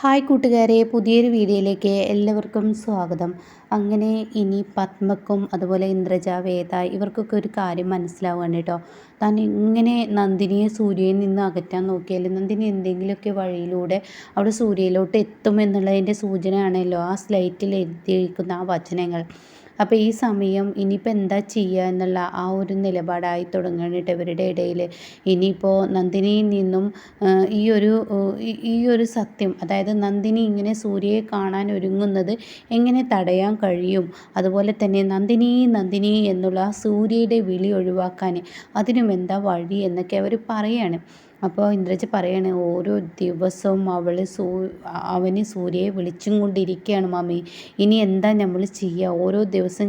Hi കൂട്ടുകാരെ, പുതിയൊരു വീഡിയോയിലേക്ക് എല്ലാവർക്കും സ്വാഗതം. അങ്ങനെ ഇനി പത്മക്കും അതുപോലെ ഇന്ദ്രജ, വേദ ഇവർക്കൊക്കെ ഒരു കാര്യം മനസ്സിലാവുകയാണ് കേട്ടോ. താൻ ഇങ്ങനെ നന്ദിനിയെ സൂര്യയിൽ നിന്ന് അകറ്റാൻ നോക്കിയാൽ നന്ദിനി എന്തെങ്കിലുമൊക്കെ വഴിയിലൂടെ അവിടെ സൂര്യയിലോട്ട് എത്തുമെന്നുള്ളതിൻ്റെ സൂചനയാണല്ലോ ആ സ്ലൈറ്റിൽ എഴുതിയിരിക്കുന്ന ആ വചനങ്ങൾ. അപ്പോൾ ഈ സമയം ഇനിയിപ്പോൾ എന്താ ചെയ്യുക എന്നുള്ള ആ ഒരു നിലപാടായി തുടങ്ങാനിട്ട് ഇവരുടെ ഇടയിൽ. ഇനിയിപ്പോൾ നന്ദിനിയിൽ നിന്നും ഈ ഒരു സത്യം, അതായത് നന്ദിനി ഇങ്ങനെ സൂര്യയെ കാണാൻ ഒരുങ്ങുന്നത് എങ്ങനെ തടയാൻ കഴിയും, അതുപോലെ തന്നെ നന്ദിനി നന്ദിനി എന്നുള്ള സൂര്യയുടെ വിളി ഒഴിവാക്കാൻ അതിനും എന്താ വഴി എന്നൊക്കെ അവർ പറയാണ്. അപ്പോൾ ഇന്ദ്രജ പറയാണ്, ഓരോ ദിവസവും അവന് സൂര്യയെ വിളിച്ചും കൊണ്ടിരിക്കുകയാണ് മമ്മി. ഇനി എന്താ നമ്മൾ ചെയ്യുക? ഓരോ ദിവസം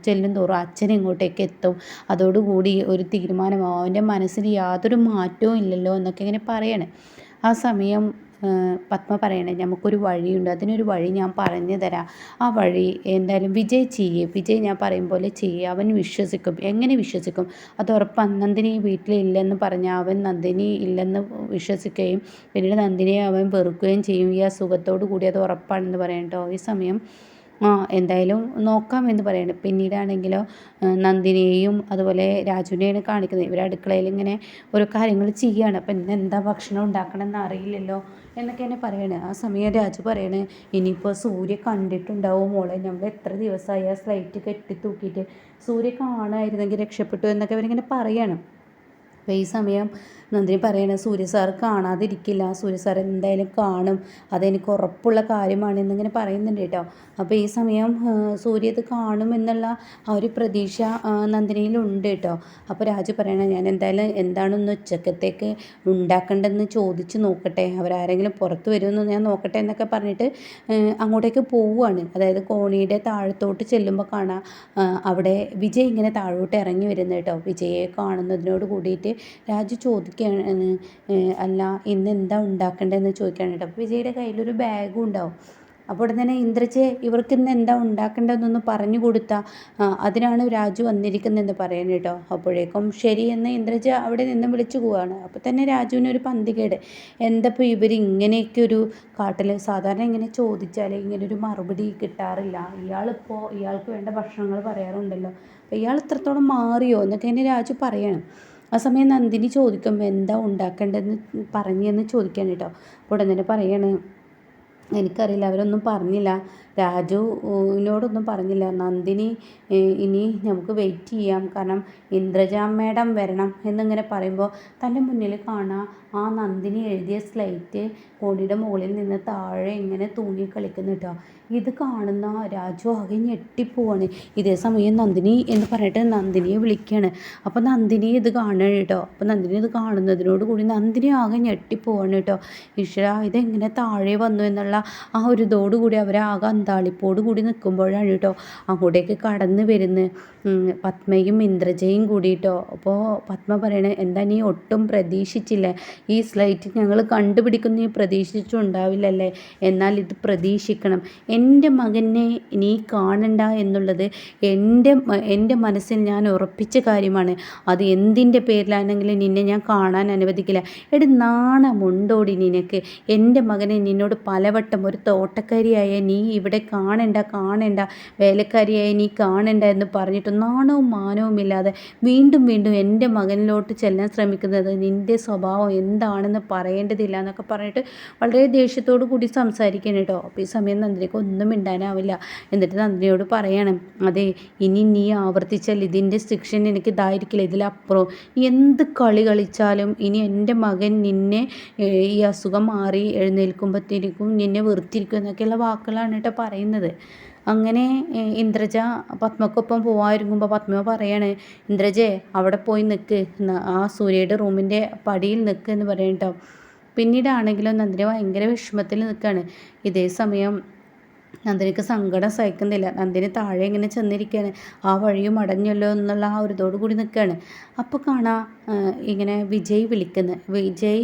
ചെല്ലും തോറും അച്ഛൻ ഇങ്ങോട്ടേക്ക് എത്തും. അതോടുകൂടി ഒരു തീരുമാനമാവും. അവൻ്റെ മനസ്സിൽ യാതൊരു മാറ്റവും ഇല്ലല്ലോ എന്നൊക്കെ ഇങ്ങനെ പറയാണ്. ആ സമയം പത്മ പറയണേ, നമുക്കൊരു വഴിയുണ്ട്, അതിനൊരു വഴി ഞാൻ പറഞ്ഞു തരാം. ആ വഴി എന്തായാലും വിജയ് ഞാൻ പറയും പോലെ ചെയ്യേ, അവൻ വിശ്വസിക്കും. എങ്ങനെ വിശ്വസിക്കും? അത് ഉറപ്പാണ്. നന്ദിനി വീട്ടിലില്ലെന്ന് പറഞ്ഞാൽ അവൻ നന്ദിനി ഇല്ലെന്ന് വിശ്വസിക്കുകയും പിന്നീട് നന്ദിനിയെ അവൻ വെറുക്കുകയും ചെയ്യും. ഈ അസുഖത്തോടു കൂടി അത് ഉറപ്പാണെന്ന് പറയാം കേട്ടോ. ഈ സമയം എന്തായാലും നോക്കാം എന്ന് പറയുന്നത്. പിന്നീടാണെങ്കിലോ നന്ദിനിയെയും അതുപോലെ രാജുവിനെയാണ് കാണിക്കുന്നത്. ഇവർ അടുക്കളയിൽ ഇങ്ങനെ ഓരോ കാര്യങ്ങൾ ചെയ്യുകയാണ്. അപ്പം ഇന്ന് എന്താ ഭക്ഷണം ഉണ്ടാക്കണമെന്ന് അറിയില്ലല്ലോ എന്നൊക്കെ എന്നെ പറയണേ. ആ സമയം രാജു പറയണേ, ഇനിയിപ്പോൾ സൂര്യ കണ്ടിട്ടുണ്ടാവും മോളെ, നമ്മൾ എത്ര ദിവസമായി ആ സ്ലൈറ്റ് കെട്ടി തൂക്കിയിട്ട്, സൂര്യ കാണാമായിരുന്നെങ്കിൽ രക്ഷപ്പെട്ടു എന്നൊക്കെ അവരിങ്ങനെ പറയണം. അപ്പോൾ ഈ സമയം നന്ദിനി പറയണ, സൂര്യ സാർ കാണാതിരിക്കില്ല, സൂര്യ സാർ എന്തായാലും കാണും, അതെനിക്ക് ഉറപ്പുള്ള കാര്യമാണ് എന്നിങ്ങനെ പറയുന്നുണ്ട് കേട്ടോ. അപ്പോൾ ഈ സമയം സൂര്യ ഇത് കാണുമെന്നുള്ള ആ ഒരു പ്രതീക്ഷ നന്ദിനിയിലുണ്ട് കേട്ടോ. അപ്പോൾ രാജു പറയണ, ഞാൻ എന്തായാലും എന്താണെന്ന് ഉച്ചക്കത്തേക്ക് ഉണ്ടാക്കേണ്ടതെന്ന് ചോദിച്ച് നോക്കട്ടെ, അവരാരെങ്കിലും പുറത്ത് വരുമെന്ന് ഞാൻ നോക്കട്ടെ എന്നൊക്കെ പറഞ്ഞിട്ട് അങ്ങോട്ടേക്ക് പോവുകയാണ്. അതായത് കോണിയുടെ താഴത്തോട്ട് ചെല്ലുമ്പോൾ കാണാം അവിടെ വിജയ് ഇങ്ങനെ താഴോട്ട് ഇറങ്ങി വരുന്നത് കേട്ടോ. വിജയെ കാണുന്നതിനോട് കൂടിയിട്ട് രാജു ചോദിക്കുകയാണ്, അല്ല ഇന്ന് എന്താ ഉണ്ടാക്കേണ്ടതെന്ന് ചോദിക്കുകയാണ് കേട്ടോ. അപ്പോൾ വിജയുടെ കയ്യിലൊരു ബാഗും ഉണ്ടാവും. അപ്പോൾ ഉടനെ തന്നെ ഇന്ദ്രജെ, ഇവർക്ക് ഇന്ന് എന്താ ഉണ്ടാക്കേണ്ടതെന്നൊന്ന് പറഞ്ഞു കൊടുത്താൽ, അതിനാണ് രാജു വന്നിരിക്കുന്നതെന്ന് പറയുന്നത് കേട്ടോ. അപ്പോഴേക്കും ശരിയെന്ന് ഇന്ദ്രജ അവിടെ നിന്ന് വിളിച്ചു പോവുകയാണ്. അപ്പോൾ തന്നെ രാജുവിനൊരു പന്തികേട്, എന്തപ്പോൾ ഇവർ ഇങ്ങനെയൊക്കെ ഒരു കാട്ടിൽ, സാധാരണ ഇങ്ങനെ ചോദിച്ചാൽ ഇങ്ങനൊരു മറുപടി കിട്ടാറില്ല, ഇയാൾക്ക് വേണ്ട ഭക്ഷണങ്ങൾ പറയാറുണ്ടല്ലോ, അപ്പോൾ ഇയാൾ ഇത്രത്തോളം മാറിയോ എന്നൊക്കെ എന്നെ രാജു പറയണം. ആ സമയം നന്ദിനി ചോദിക്കുമ്പോൾ എന്താ ഉണ്ടാക്കേണ്ടതെന്ന് പറഞ്ഞെന്ന് ചോദിക്കാൻ കേട്ടോ. ഉടൻ തന്നെ പറയാണ്, എനിക്കറിയില്ല, അവരൊന്നും പറഞ്ഞില്ല, രാജുവിനോടൊന്നും പറഞ്ഞില്ല. നന്ദിനി ഇനി നമുക്ക് വെയിറ്റ് ചെയ്യാം, കാരണം ഇന്ദ്രജ മേഡം വരണം എന്നിങ്ങനെ പറയുമ്പോൾ തൻ്റെ മുന്നിൽ കാണാം ആ നന്ദിനി എഴുതിയ സ്ലൈറ്റ് കോണിയുടെ മുകളിൽ നിന്ന് താഴെ ഇങ്ങനെ തൂങ്ങി കളിക്കുന്നു കേട്ടോ. ഇത് കാണുന്ന രാജു ആകെ ഞെട്ടിപ്പോവാണ്. ഇതേ സമയം നന്ദിനി എന്ന് പറഞ്ഞിട്ട് നന്ദിനിയെ വിളിക്കുകയാണ്. അപ്പോൾ നന്ദിനി ഇത് കാണുകയാണ് കേട്ടോ. അപ്പോൾ നന്ദിനി ഇത് കാണുന്നതിനോട് കൂടി നന്ദിനി ആകെ ഞെട്ടിപ്പോവാണ് കേട്ടോ. ഈശ്വര, ഇതെങ്ങനെ താഴെ വന്നു എന്നുള്ള ആ ഒരു ഇതോടുകൂടി അവരാകെ അന്താളിപ്പോട് കൂടി നിൽക്കുമ്പോഴാണ് കേട്ടോ അങ്ങോട്ടേക്ക് കടന്നു വരുന്നത് പത്മയും ഇന്ദ്രജയും കൂടിയിട്ടോ. അപ്പോൾ പത്മ പറയണേ, എന്താ നീ ഒട്ടും പ്രതീക്ഷിച്ചില്ലേ? ഈ സ്ലൈറ്റ് ഞങ്ങൾ കണ്ടുപിടിക്കുന്ന നീ പ്രതീക്ഷിച്ചുണ്ടാവില്ലല്ലേ? എന്നാൽ ഇത് പ്രതീക്ഷിക്കണം. എൻ്റെ മകനെ നീ കാണണ്ട എന്നുള്ളത് എൻ്റെ മനസ്സിൽ ഞാൻ ഉറപ്പിച്ച കാര്യമാണ്. അത് എന്തിൻ്റെ പേരിലാണെങ്കിലും നിന്നെ ഞാൻ കാണാൻ അനുവദിക്കില്ല. എടി നാണമുണ്ടോടി നിനക്ക്? എൻ്റെ മകനെ നിന്നോട് പലവട്ടം ഒരു തോട്ടക്കാരിയായ നീ ഇവിടെ കാണണ്ട, വേലക്കാരിയായ നീ കാണണ്ട എന്ന് പറഞ്ഞിട്ട് നാണവും മാനവും ഇല്ലാതെ വീണ്ടും വീണ്ടും എൻ്റെ മകനിലോട്ട് ചെല്ലാൻ ശ്രമിക്കുന്നത് നിൻ്റെ സ്വഭാവം എന്താണെന്ന് പറയേണ്ടതില്ല എന്നൊക്കെ പറഞ്ഞിട്ട് വളരെ ദേഷ്യത്തോടു കൂടി സംസാരിക്കണം കേട്ടോ. അപ്പോൾ ഈ സമയം നന്ദിനിക്ക് ഒന്നും മിണ്ടാനാവില്ല. എന്നിട്ട് നന്ദിനിയോട് പറയണം, അതെ, ഇനി നീ ആവർത്തിച്ചാൽ ഇതിൻ്റെ ശിക്ഷ എനിക്ക് ഇതായിരിക്കില്ല, ഇതിലപ്പുറം എന്ത് കളി കളിച്ചാലും ഇനി എൻ്റെ മകൻ നിന്നെ ഈ അസുഖം മാറി എഴുന്നേൽക്കുമ്പോഴത്തേക്കും നിന്നെ വെറുത്തിരിക്കും എന്നൊക്കെയുള്ള വാക്കുകളാണ് കേട്ടോ പറയുന്നത്. അങ്ങനെ ഇന്ദ്രജ പത്മക്കൊപ്പം പോകാതിരിക്കുമ്പോൾ പത്മ പറയാണ്, ഇന്ദ്രജയെ അവിടെ പോയി നിൽക്ക്, ആ സൂര്യയുടെ റൂമിൻ്റെ പടിയിൽ നിൽക്ക് എന്ന് പറയും കേട്ടോ. പിന്നീടാണെങ്കിലും നന്ദിനി ഭയങ്കര വിഷമത്തിൽ നിൽക്കുകയാണ്. ഇതേ സമയം നന്ദിനിക്ക് സങ്കടം സഹിക്കുന്നില്ല. നന്ദിനി താഴെ ഇങ്ങനെ ചെന്നിരിക്കുകയാണ്. ആ വഴിയും അടഞ്ഞല്ലോ എന്നുള്ള ആ ഒരു ഇതോട് കൂടി നിൽക്കുകയാണ്. അപ്പോൾ കാണാം ഇങ്ങനെ വിജയ് വിളിക്കുന്നു. വിജയ്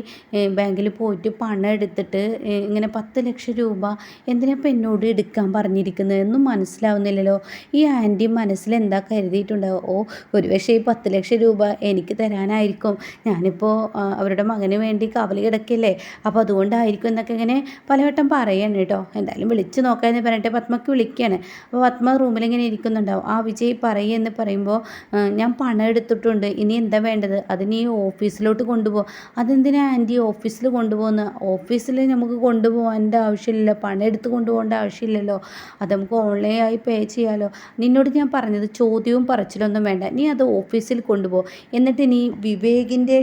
ബാങ്കിൽ പോയിട്ട് പണം എടുത്തിട്ട് ഇങ്ങനെ 10 ലക്ഷം രൂപ എന്തിനാപ്പോൾ എന്നോട് എടുക്കാൻ പറഞ്ഞിരിക്കുന്നത് എന്നും മനസ്സിലാവുന്നില്ലല്ലോ. ഈ ആൻറ്റി മനസ്സിൽ എന്താ കരുതിയിട്ടുണ്ടാവും? ഓ, ഒരു പക്ഷേ ഈ 10 ലക്ഷം രൂപ എനിക്ക് തരാനായിരിക്കും. ഞാനിപ്പോൾ അവരുടെ മകന് വേണ്ടി കാവൽ കിടക്കില്ലേ, അപ്പോൾ അതുകൊണ്ടായിരിക്കും എന്നൊക്കെ ഇങ്ങനെ പലവട്ടം പറയാണ് കേട്ടോ. എന്തായാലും വിളിച്ച് നോക്കാമെന്ന് പറഞ്ഞിട്ട് പത്മക്ക് വിളിക്കുകയാണ്. അപ്പോൾ പത്മ റൂമിലിങ്ങനെ ഇരിക്കുന്നുണ്ടാവും. ആ വിജയ് പറയുമെന്ന് പറയുമ്പോൾ ഞാൻ പണം എടുത്തിട്ടുണ്ട്, ഇനി എന്താ വേണ്ടത്? അത് നീ ഓഫീസിലോട്ട് കൊണ്ടുപോകും. അതെന്തിനാ ആൻറ്റി ഓഫീസിൽ കൊണ്ടുപോകുന്നത്? ഓഫീസിൽ നമുക്ക് കൊണ്ടുപോകേണ്ട ആവശ്യമില്ലല്ലോ, പണം എടുത്ത് കൊണ്ടുപോകേണ്ട ആവശ്യമില്ലല്ലോ, അത് നമുക്ക് ഓൺലൈനായി പേ ചെയ്യാമല്ലോ. നിന്നോട് ഞാൻ പറഞ്ഞത് ചോദ്യവും പറച്ചിലൊന്നും വേണ്ട, നീ അത് ഓഫീസിൽ കൊണ്ടുപോകും. എന്നിട്ട് നീ വിവേകിൻ്റെ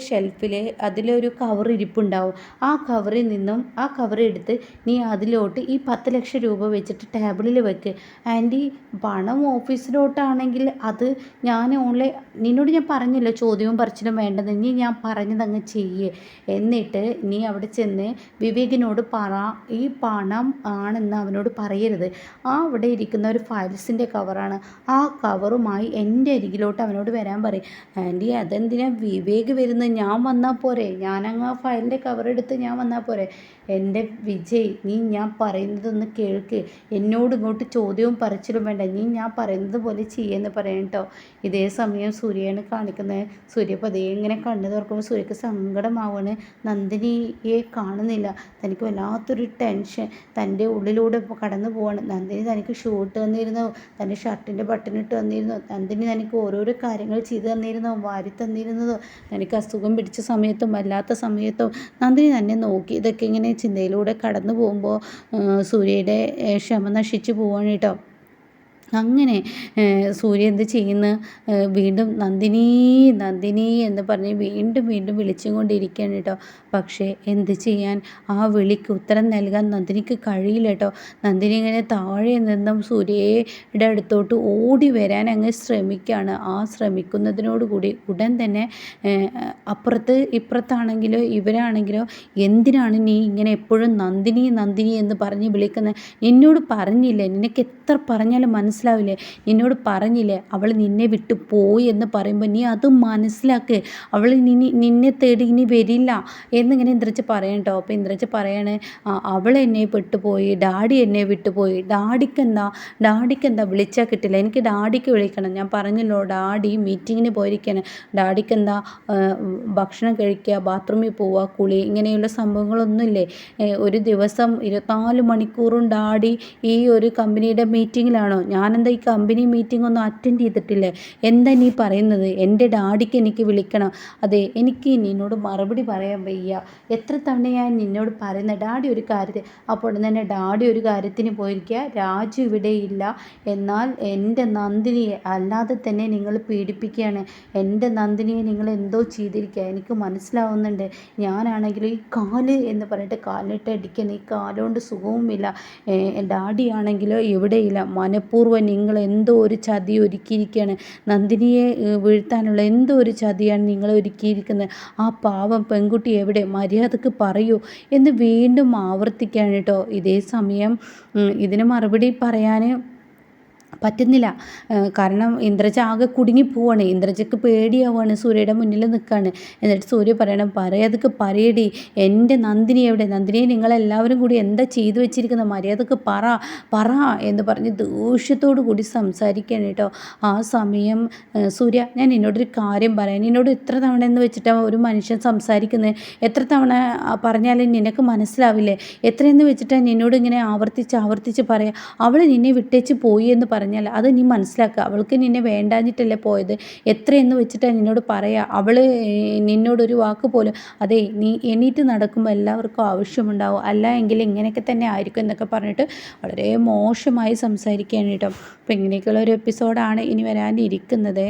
ഷെൽഫിൽ അതിലൊരു കവർ ഇരിപ്പുണ്ടാവും. ആ കവറിൽ നിന്നും ആ കവർ എടുത്ത് നീ അതിലോട്ട് ഈ 10 ലക്ഷം രൂപ വെച്ചിട്ട് ടേബിളിൽ വെക്ക്. ആൻറ്റി, പണം ഓഫീസിലോട്ടാണെങ്കിൽ അത് ഞാൻ നിന്നോട് ഞാൻ പറഞ്ഞല്ലോ ചോദ്യവും പറച്ചിലും വേണ്ടത്, നീ ഞാൻ പറഞ്ഞതങ്ങ് ചെയ്യേ. എന്നിട്ട് നീ അവിടെ ചെന്ന് വിവേകിനോട് പറ, ഈ പണം ആണെന്ന് അവനോട് പറയരുത്. അവിടെ ഇരിക്കുന്ന ഒരു ഫയൽസിൻ്റെ കവറാണ്, ആ കവറുമായി എൻ്റെ അരികിലോട്ട് അവനോട് വരാൻ പറയും. ആൻറ്റി, അതെന്തിനാ വിവേക് വരുന്നത്? ഞാൻ വന്നാൽ പോരെ? ഞാനങ്ങ് ആ ഫയലിൻ്റെ കവറെടുത്ത് ഞാൻ വന്നാൽ പോരെ? എൻ്റെ വിജയ്, നീ ഞാൻ പറയുന്നതൊന്ന് കേൾക്ക്. എന്നോട് ഇങ്ങോട്ട് ചോദ്യവും പറച്ചിലും വേണ്ട, നീ ഞാൻ പറയുന്നത് പോലെ ചെയ്യുമെന്ന് പറയണം കേട്ടോ. ഇതേ സമയം സൂര്യയാണ് കാണിക്കുന്നത്. സൂര്യ പതിയെ ഇങ്ങനെ കണ്ണ് തുറക്കുമ്പോൾ സൂര്യക്ക് സങ്കടമാവാണ്. നന്ദിനിയെ കാണുന്നില്ല. തനിക്ക് വല്ലാത്തൊരു ടെൻഷൻ തൻ്റെ ഉള്ളിലൂടെ കടന്നു പോവാണ്. നന്ദിനി തനിക്ക് ഷൂ ഇട്ട് തന്നിരുന്നു, തൻ്റെ ഷർട്ടിൻ്റെ ബട്ടൺ ഇട്ട് തന്നിരുന്നു, നന്ദിനി തനിക്ക് ഓരോരോ കാര്യങ്ങൾ ചെയ്തു തന്നിരുന്നു, വാരി തന്നിരുന്നതോ, തനിക്ക് അസുഖം പിടിച്ച സമയത്തും അല്ലാത്ത സമയത്തും നന്ദിനി തന്നെ നോക്കി. ഇതൊക്കെ ഇങ്ങനെ ചിന്തയിലൂടെ കടന്നു പോകുമ്പോൾ സൂര്യയുടെ ക്ഷമ നശിച്ചു പോവാണ് കേട്ടോ. അങ്ങനെ സൂര്യ എന്ത് ചെയ്യുന്നു? വീണ്ടും നന്ദിനി നന്ദിനി എന്ന് പറഞ്ഞ് വീണ്ടും വീണ്ടും വിളിച്ചും കൊണ്ടിരിക്കുകയാണ് കേട്ടോ. പക്ഷേ എന്ത് ചെയ്യാൻ? ആ വിളിക്ക് ഉത്തരം നൽകാൻ നന്ദിനിക്ക് കഴിയില്ല കേട്ടോ. നന്ദിനി ഇങ്ങനെ താഴെ നിന്നും സൂര്യയുടെ അടുത്തോട്ട് ഓടി വരാൻ അങ്ങ് ശ്രമിക്കുകയാണ്. ആ ശ്രമിക്കുന്നതിനോടുകൂടി ഉടൻ തന്നെ ഇപ്പുറത്താണെങ്കിലോ ഇവരാണെങ്കിലോ എന്തിനാണ് നീ ഇങ്ങനെ എപ്പോഴും നന്ദിനി നന്ദിനി എന്ന് പറഞ്ഞ് വിളിക്കുന്നത്? നിന്നോട് പറഞ്ഞില്ലേ? നിനക്ക് എത്ര പറഞ്ഞാലും മനസ്സിലാവില്ലേ? നിന്നോട് പറഞ്ഞില്ലേ അവൾ നിന്നെ വിട്ടു പോയി എന്ന് പറയുമ്പോൾ നീ അത് മനസ്സിലാക്ക്. അവൾ നിന്നെ തേടി ഇനി വരില്ല എന്നിങ്ങനെ ഇന്ദ്രജ പറയണം കേട്ടോ. അപ്പോൾ ഇന്ദ്രജ പറയാണ്, അവൾ എന്നെ വിട്ടുപോയി, ഡാഡി എന്നെ വിട്ടുപോയി, ഡാഡിക്കെന്താ വിളിച്ചാൽ കിട്ടില്ല, എനിക്ക് ഡാഡിക്ക് വിളിക്കണം. ഞാൻ പറഞ്ഞല്ലോ ഡാഡി മീറ്റിങ്ങിന് പോയിരിക്കുകയാണ്, ഡാഡിക്കെന്താ ഭക്ഷണം കഴിക്കുക, ബാത്റൂമിൽ പോവുക, കുളി, ഇങ്ങനെയുള്ള സംഭവങ്ങളൊന്നുമില്ലേ? ഒരു ദിവസം 24 മണിക്കൂറും ഡാഡി ഈ ഒരു കമ്പനിയുടെ മീറ്റിങ്ങിലാണോ? ഞാനെന്താ ഈ കമ്പനി മീറ്റിംഗ് ഒന്നും അറ്റൻഡ് ചെയ്തിട്ടില്ലേ? എന്താ നീ പറയുന്നത്? എൻ്റെ ഡാഡിക്ക് എനിക്ക് വിളിക്കണം. അതെ, എനിക്ക് നിന്നോട് മറുപടി പറയാൻ വയ്യ. എത്ര തവണ ഞാൻ നിന്നോട് പറയുന്ന ഡാഡി ഒരു കാര്യത്തിൽ, അപ്പോൾ തന്നെ ഡാഡി ഒരു കാര്യത്തിന് പോയിരിക്കുക, രാജു ഇവിടെ ഇല്ല. എന്നാൽ എൻ്റെ നന്ദിനിയെ അല്ലാതെ തന്നെ നിങ്ങൾ പീഡിപ്പിക്കുകയാണ്. എൻ്റെ നന്ദിനിയെ നിങ്ങൾ എന്തോ ചെയ്തിരിക്കുക, എനിക്ക് മനസ്സിലാവുന്നുണ്ട്. ഞാനാണെങ്കിലും ഈ കാല് എന്ന് പറഞ്ഞിട്ട് കാലിനിട്ട് അടിക്കുന്ന ഈ കാലുകൊണ്ട് സുഖവുമില്ല. ഡാഡി ആണെങ്കിലോ ഇവിടെയില്ല. മനഃപൂർവ്വം നിങ്ങൾ എന്തോ ഒരു ചതി ഒരുക്കിയിരിക്കുകയാണ്. നന്ദിനിയെ വീഴ്ത്താനുള്ള എന്തോ ഒരു ചതിയാണ് നിങ്ങൾ ഒരുക്കിയിരിക്കുന്നത്. ആ പാവം പെൺകുട്ടി എവിടെ? മര്യാദക്ക് പറയൂ എന്ന് വീണ്ടും ആവർത്തിക്കുകയാണ് കേട്ടോ. ഇതേ സമയം ഇതിന് മറുപടി പറയാൻ പറ്റുന്നില്ല. കാരണം ഇന്ദ്രജ ആകെ കുടുങ്ങിപ്പോവാണ്. ഇന്ദ്രജയ്ക്ക് പേടിയാവുകയാണ്. സൂര്യയുടെ മുന്നിൽ നിൽക്കുകയാണ്. എന്നിട്ട് സൂര്യ പറയണം, പറയാതൊക്കെ പറയടി, എൻ്റെ നന്ദിനി എവിടെ? നന്ദിനിയെ നിങ്ങളെല്ലാവരും കൂടി എന്താ ചെയ്തു വെച്ചിരിക്കുന്നത്? മര്യാദക്ക് പറ എന്ന് പറഞ്ഞ് ദേഷ്യത്തോടു കൂടി സംസാരിക്കുകയാണ് കേട്ടോ. ആ സമയം സൂര്യ, ഞാൻ നിന്നോടൊരു കാര്യം പറയാം. നിന്നോട് എത്ര തവണ എന്ന് വെച്ചിട്ടാണ് ഒരു മനുഷ്യൻ സംസാരിക്കുന്നത്? എത്ര തവണ പറഞ്ഞാലും നിനക്ക് മനസ്സിലാവില്ലേ? എത്രയെന്ന് വെച്ചിട്ടാണ് നിന്നോട് ഇങ്ങനെ ആവർത്തിച്ച് പറയാം. അവൾ നിന്നെ വിട്ടേച്ച് പോയി എന്ന് പറഞ്ഞാൽ അത് നീ മനസ്സിലാക്കുക. അവൾക്ക് നിന്നെ വേണ്ടാഞ്ഞിട്ടല്ലേ പോയത്? എത്രയെന്ന് വെച്ചിട്ടാണ് നിന്നോട് പറയുക? അവൾ നിന്നോടൊരു വാക്ക് പോലും, അതെ നീ എണീറ്റ് നടക്കുമ്പോൾ എല്ലാവർക്കും ആവശ്യമുണ്ടാവും, അല്ല എങ്കിൽ ഇങ്ങനെയൊക്കെ തന്നെ ആയിരിക്കും എന്നൊക്കെ പറഞ്ഞിട്ട് വളരെ മോശമായി സംസാരിക്കുകയാണ് കേട്ടോ. അപ്പോൾ ഇങ്ങനെയൊക്കെയുള്ള ഒരു എപ്പിസോഡാണ് ഇനി വരാനിരിക്കുന്നത്.